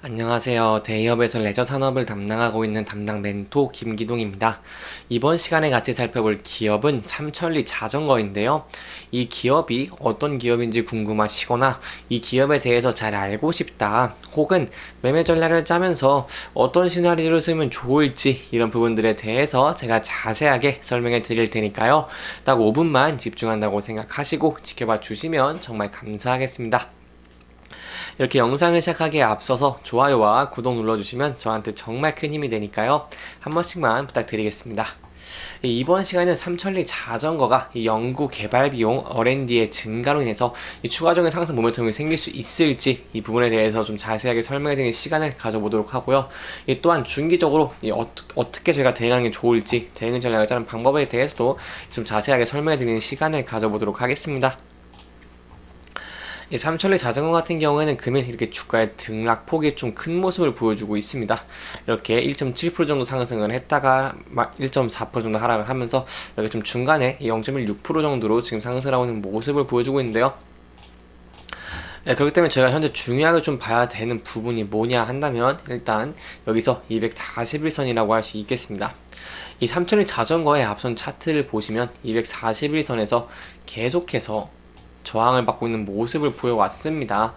안녕하세요. 대기업에서 레저 산업을 담당하고 있는 담당 멘토 김기동입니다. 이번 시간에 같이 살펴볼 기업은 삼천리 자전거인데요. 이 기업이 어떤 기업인지 궁금하시거나 이 기업에 대해서 잘 알고 싶다, 혹은 매매 전략을 짜면서 어떤 시나리오를 쓰면 좋을지 이런 부분들에 대해서 제가 자세하게 설명해 드릴 테니까요. 딱 5분만 집중한다고 생각하시고 지켜봐 주시면 정말 감사하겠습니다. 이렇게 영상을 시작하기에 앞서서 좋아요와 구독 눌러주시면 저한테 정말 큰 힘이 되니까요. 한 번씩만 부탁드리겠습니다. 이번 시간에는 삼천리 자전거가 연구 개발 비용 R&D의 증가로 인해서 추가적인 상승 모멘텀이 생길 수 있을지 이 부분에 대해서 좀 자세하게 설명해드리는 시간을 가져보도록 하고요. 또한 중기적으로 어떻게 저희가 대응하는 게 좋을지, 대응 전략을 짜는 방법에 대해서도 좀 자세하게 설명해드리는 시간을 가져보도록 하겠습니다. 이 삼천리 자전거 같은 경우에는 금일 이렇게 주가의 등락폭이 좀 큰 모습을 보여주고 있습니다. 이렇게 1.7% 정도 상승을 했다가 1.4% 정도 하락을 하면서 여기 좀 중간에 0.16% 정도로 지금 상승을 하고 있는 모습을 보여주고 있는데요. 그렇기 때문에 저희가 현재 중요하게 좀 봐야 되는 부분이 뭐냐 한다면, 일단 여기서 241선이라고 할 수 있겠습니다. 이 삼천리 자전거의 앞선 차트를 보시면 241선에서 계속해서 저항을 받고 있는 모습을 보여왔습니다.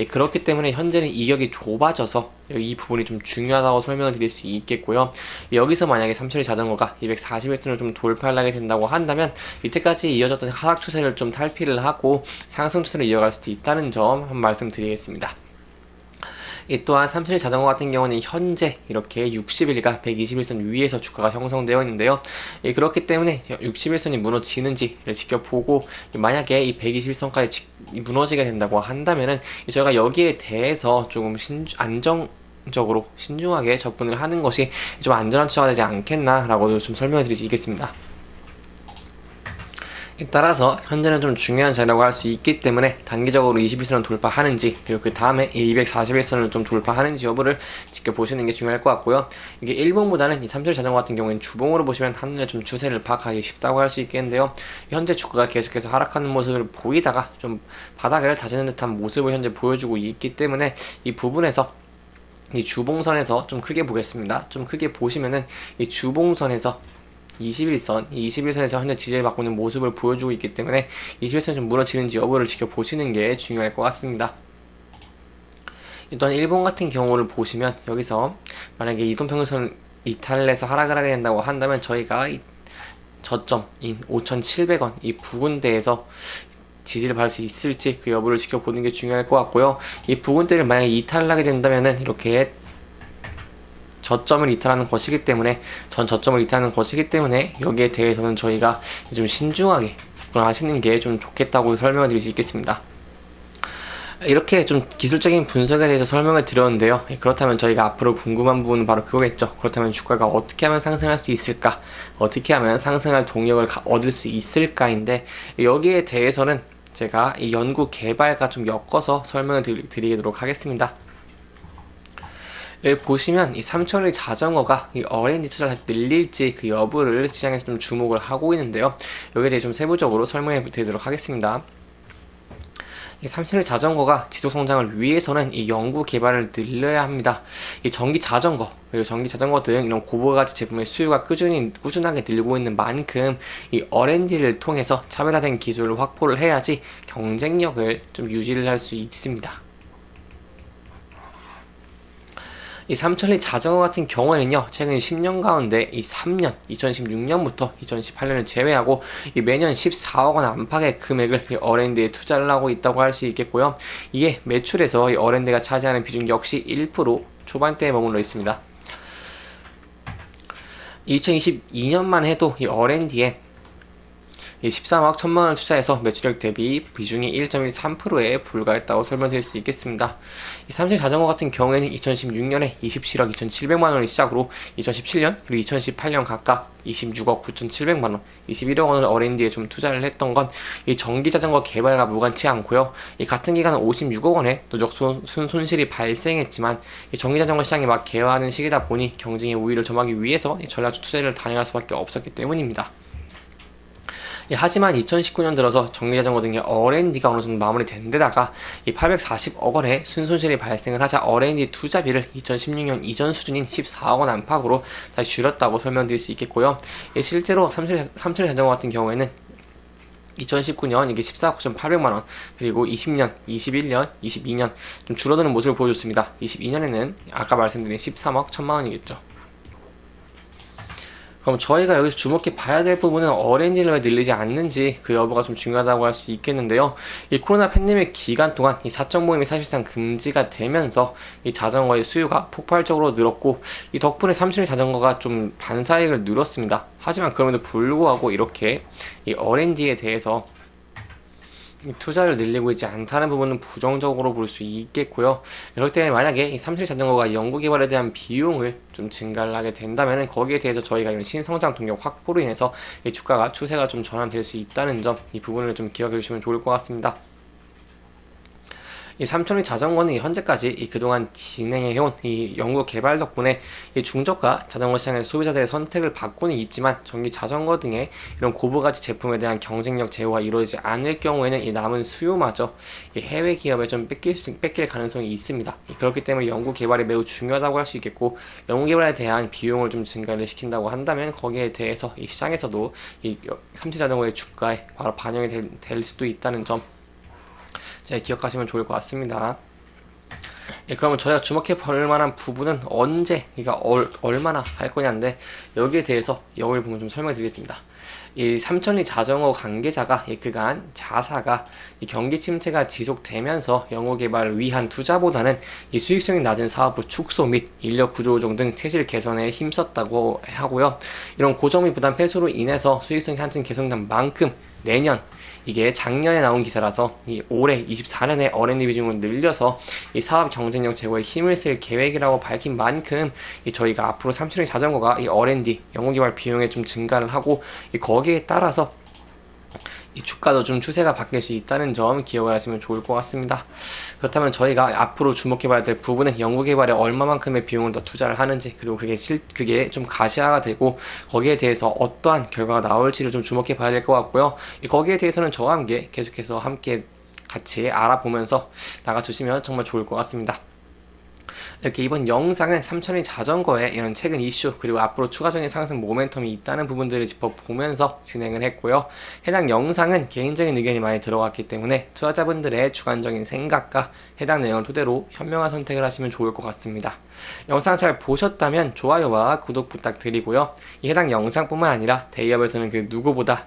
그렇기 때문에 현재는 이격이 좁아져서 이 부분이 좀 중요하다고 설명을 드릴 수 있겠고요. 여기서 만약에 삼천리 자전거가 241선을 좀 돌파하게 된다고 한다면 이때까지 이어졌던 하락 추세를 좀 탈피를 하고 상승 추세를 이어갈 수도 있다는 점 한 말씀 드리겠습니다. 또한 삼천리 자전거 같은 경우는 현재 이렇게 60일과 121선 위에서 주가가 형성되어 있는데요. 그렇기 때문에 61선이 무너지는지를 지켜보고, 만약에 이 121선까지 무너지게 된다고 한다면은 저희가 여기에 대해서 조금 안정적으로 신중하게 접근을 하는 것이 좀 안전한 투자가 되지 않겠나라고도 좀 설명을 드리겠습니다. 따라서 현재는 좀 중요한 자리라고 할 수 있기 때문에 단기적으로 21선을 돌파하는지, 그리고 그 다음에 241선을 좀 돌파하는지 여부를 지켜보시는 게 중요할 것 같고요. 이게 일봉보다는 이 삼천리 자전거 같은 경우에는 주봉으로 보시면 한눈에 좀 추세를 파악하기 쉽다고 할 수 있겠는데요. 현재 주가가 계속해서 하락하는 모습을 보이다가 좀 바닥을 다지는 듯한 모습을 현재 보여주고 있기 때문에 이 부분에서 이 주봉선에서 좀 크게 보겠습니다. 좀 크게 보시면은 이 주봉선에서 21선에서 현재 지지를 받고 있는 모습을 보여주고 있기 때문에 21선이 좀 무너지는지 여부를 지켜보시는 게 중요할 것 같습니다. 또한 일본 같은 경우를 보시면 여기서 만약에 이동평균선 이탈을 해서 하락을 하게 된다고 한다면 저희가 이 저점인 5,700원 이 부근대에서 지지를 받을 수 있을지 그 여부를 지켜보는 게 중요할 것 같고요. 이 부근대를 만약에 이탈을 하게 된다면은 이렇게 저점을 이탈하는 것이기 때문에 여기에 대해서는 저희가 좀 신중하게 접근하시는 게 좀 좋겠다고 설명을 드릴 수 있겠습니다. 이렇게 좀 기술적인 분석에 대해서 설명을 드렸는데요. 그렇다면 저희가 앞으로 궁금한 부분은 바로 그거겠죠. 그렇다면 주가가 어떻게 하면 상승할 수 있을까? 어떻게 하면 상승할 동력을 얻을 수 있을까인데, 여기에 대해서는 제가 이 연구 개발과 좀 엮어서 설명을 드리도록 하겠습니다. 여기 보시면 이 삼천리 자전거가 이 R&D 투자를 다시 늘릴지 그 여부를 시장에서 좀 주목을 하고 있는데요. 여기에 대해 좀 세부적으로 설명해 드리도록 하겠습니다. 이 삼천리 자전거가 지속 성장을 위해서는 이 연구 개발을 늘려야 합니다. 이 전기 자전거, 그리고 전기 자전거 등 이런 고부가치 제품의 수요가 꾸준하게 늘고 있는 만큼 이 R&D를 통해서 차별화된 기술을 확보를 해야지 경쟁력을 좀 유지를 할 수 있습니다. 이 삼천리 자전거 같은 경우에는요, 최근 10년 가운데 이 3년, 2016년부터 2018년을 제외하고 이 매년 14억 원 안팎의 금액을 이 R&D에 투자를 하고 있다고 할 수 있겠고요. 이게 매출에서 이 R&D가 차지하는 비중 역시 1% 초반대에 머물러 있습니다. 2022년만 해도 이 R&D에 13억 1천만원을 투자해서 매출액 대비 비중이 1.13%에 불과했다고 설명드릴 수 있겠습니다. 이 삼성 자전거 같은 경우에는 2016년에 27억 2,700만원을 시작으로 2017년 그리고 2018년 각각 26억 9,700만원, 21억 원을 R&D에 좀 투자를 했던 건 이 전기 자전거 개발과 무관치 않고요. 이 같은 기간 56억 원의 누적 손실이 발생했지만 이 전기 자전거 시장이 막 개화하는 시기다 보니 경쟁의 우위를 점하기 위해서 이 전략적 투자를 단행할 수밖에 없었기 때문입니다. 하지만 2019년 들어서 전기자전거 등의 R&D가 어느 정도 마무리된 데다가 이 840억 원의 순손실이 발생을 하자 R&D 투자비를 2016년 이전 수준인 14억 원 안팎으로 다시 줄였다고 설명드릴 수 있겠고요. 실제로 삼천리 자전거 같은 경우에는 2019년 이게 14억 9,800만 원, 그리고 20년, 21년, 22년 좀 줄어드는 모습을 보여줬습니다. 22년에는 아까 말씀드린 13억 1천만 원이겠죠. 그럼 저희가 여기서 주목해 봐야 될 부분은 R&D를 왜 늘리지 않는지 그 여부가 좀 중요하다고 할 수 있겠는데요. 이 코로나 팬데믹 기간 동안 이 사적 모임이 사실상 금지가 되면서 이 자전거의 수요가 폭발적으로 늘었고, 이 덕분에 삼천리 자전거가 좀 반사이익을 누렸습니다. 하지만 그럼에도 불구하고 이렇게 이 R&D에 대해서 투자를 늘리고 있지 않다는 부분은 부정적으로 볼 수 있겠고요. 그럴 때 만약에 이 삼성의 자전거가 연구개발에 대한 비용을 좀 증가를 하게 된다면 거기에 대해서 저희가 이런 신성장 동력 확보로 인해서 이 주가가 추세가 좀 전환될 수 있다는 점, 이 부분을 좀 기억해 주시면 좋을 것 같습니다. 이 삼천리 자전거는 현재까지 그동안 진행해온 이 연구 개발 덕분에 이 중저가 자전거 시장에서 소비자들의 선택을 받고는 있지만, 전기 자전거 등의 이런 고부가치 제품에 대한 경쟁력 제고가 이루어지지 않을 경우에는 이 남은 수요마저 이 해외 기업에 좀 뺏길 가능성이 있습니다. 그렇기 때문에 연구 개발이 매우 중요하다고 할 수 있겠고, 연구 개발에 대한 비용을 좀 증가를 시킨다고 한다면 거기에 대해서 이 시장에서도 이 삼천리 자전거의 주가에 바로 반영이 될 수도 있다는 점, 기억하시면 좋을 것 같습니다. 그러면 저희가 주목해 볼 만한 부분은 언제, 그러니까 얼마나 할 거냐인데, 여기에 대해서 여기 보면 좀 설명해 드리겠습니다. 이 삼천리 자전거 관계자가 그간 자사가 이 경기 침체가 지속되면서 연구 개발을 위한 투자보다는 이 수익성이 낮은 사업부 축소 및 인력 구조 조정 등 체질 개선에 힘썼다고 하고요. 이런 고정비 부담 폐소로 인해서 수익성이 한층 개선된 만큼 내년, 이게 작년에 나온 기사라서 이 올해 24년에 R&D 비중을 늘려서 이 사업 경쟁력 제고에 힘을 쓸 계획이라고 밝힌 만큼 이 저희가 앞으로 삼천리 자전거가 이 R&D 연구개발 비용에 좀 증가를 하고, 거기에 따라서 이 주가도 좀 추세가 바뀔 수 있다는 점 기억을 하시면 좋을 것 같습니다. 그렇다면 저희가 앞으로 주목해봐야 될 부분은 연구개발에 얼마만큼의 비용을 더 투자를 하는지, 그리고 그게 좀 가시화가 되고 거기에 대해서 어떠한 결과가 나올지를 좀 주목해봐야 될 것 같고요. 거기에 대해서는 저와 함께 계속해서 함께 같이 알아보면서 나가주시면 정말 좋을 것 같습니다. 이렇게 이번 영상은 삼천리 자전거의 이런 최근 이슈, 그리고 앞으로 추가적인 상승 모멘텀이 있다는 부분들을 짚어보면서 진행을 했고요. 해당 영상은 개인적인 의견이 많이 들어갔기 때문에 투자자분들의 주관적인 생각과 해당 내용을 토대로 현명한 선택을 하시면 좋을 것 같습니다. 영상 잘 보셨다면 좋아요와 구독 부탁드리고요. 이 해당 영상뿐만 아니라 대기업에서는 그 누구보다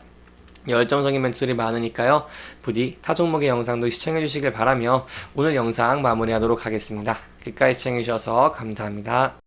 열정적인 멘트들이 많으니까요. 부디 타 종목의 영상도 시청해 주시길 바라며 오늘 영상 마무리하도록 하겠습니다. 끝까지 시청해 주셔서 감사합니다.